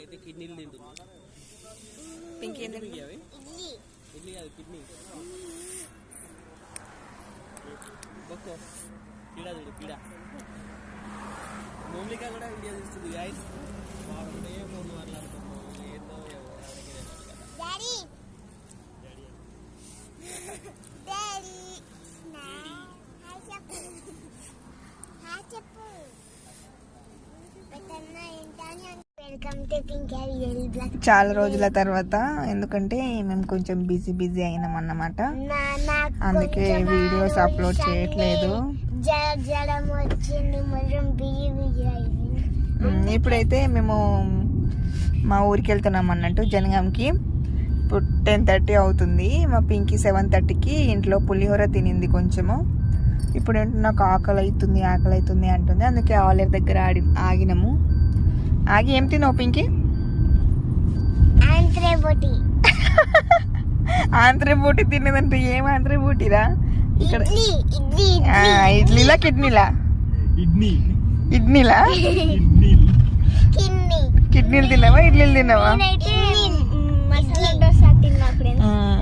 అయితే కిడ్నీలు తింటుంది. పింకీ ఏం తింటుంది? అవి ఇడ్లీ కాదు కిడ్నీ. బొక్కో పీడా చూడు పీడా. మౌలిక కూడా ఇండియా చూస్తుంది గాయస్. వాడు ఏ ఫోన్ మాట్లాడుతున్నావు ఏందో చాలా రోజుల తర్వాత, ఎందుకంటే మేము కొంచెం బిజీ అయినాం అన్నమాట, అందుకే వీడియోస్ అప్లోడ్ చేయట్లేదు. ఇప్పుడైతే మేము మా ఊరికి వెళ్తున్నాం అన్నట్టు జనగాంకి. ఇప్పుడు 10:30 అవుతుంది. మా పింకీ 7:30కి ఇంట్లో పులిహోర తినింది కొంచెము. ఇప్పుడు ఏంటో నాకు ఆకలి అవుతుంది అంటుంది. అందుకే ఆలర్ దగ్గర ఆగినాము. ఆగి ఏం తిన్నావు పింకీ? ఆంధ్రే బోటి తినేదంటే ఏం ఆంధ్రే బోటిరా? ఇక్కడ ఇడ్లీలా కిడ్నీలా? ఇడ్లీలా కిడ్నీలు తిన్నావా ఇడ్లీలు తిన్నావా?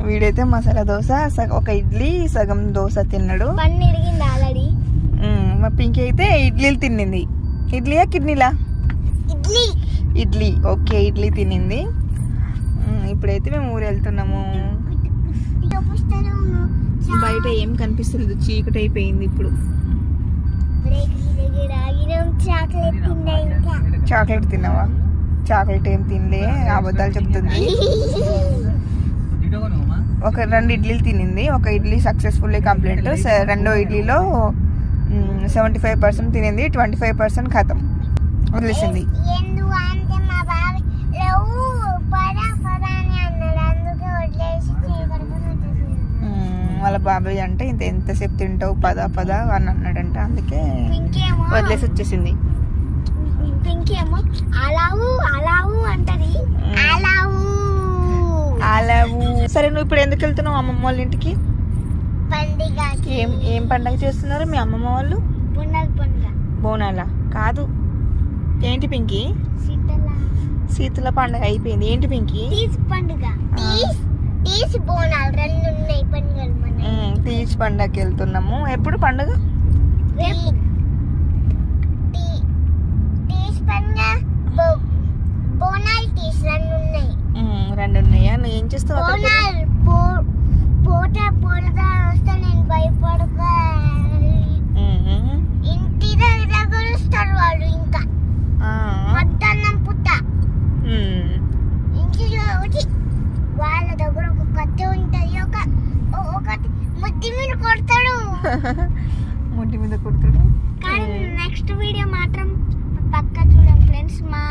వీడైతే మసాలా దోశ ఒక ఇడ్లీ సగం దోశ తిన్నాడు. మా పింకీ అయితే ఇడ్లీలు తిన్నింది. ఇడ్లీయా కిడ్నీలా? ఇడ్లీ. ఓకే, ఇడ్లీ తినింది. ఇప్పుడైతే మేము ఊరు వెళ్తున్నాము. బయట ఏం కనిపిస్తలేదు, చీకటి అయిపోయింది. ఇప్పుడు చాక్లెట్ తిన్నావా? చాక్లెట్ ఏం తినలే, అబద్ధాలు చెప్తుంది. ఒక 2 ఇడ్లీలు తినింది. ఒక ఇడ్లీ సక్సెస్ఫుల్లీ కంప్లీట్. రెండో ఇడ్లీలో 75% తినింది, 25% ఖతం వదిలేసింది. వాళ్ళ బాబాయ్ అంటే ఎంతసేపు తింటావు పద అని అన్నాడంట, అందుకే వదిలేసి వచ్చేసింది. సరే, నువ్వు ఇప్పుడు ఎందుకు వెళ్తున్నావు అమ్మమ్మ వాళ్ళ ఇంటికి? ఏం పండగ చేస్తున్నారు మీ అమ్మమ్మ వాళ్ళు? బోనాలా కాదు, ఏంటి పింకీ? శీతల పండుగ అయిపోయింది. ఏంటి పింకీ? తీజ్ పండగకి వెళ్తున్నాము. ఎప్పుడు పండుగ? 2 ఉన్నాయా? నువ్వు ఏం చేస్తావు? వాళ్ళ దగ్గర ఒక కత్తి ఉంటది, ఒకటి ముద్ది మీద కొడతాడు. ముడ్డి మీద కొడతాడు. కానీ నెక్స్ట్ వీడియో మాత్రం పక్కా చూడండి ఫ్రెండ్స్. మా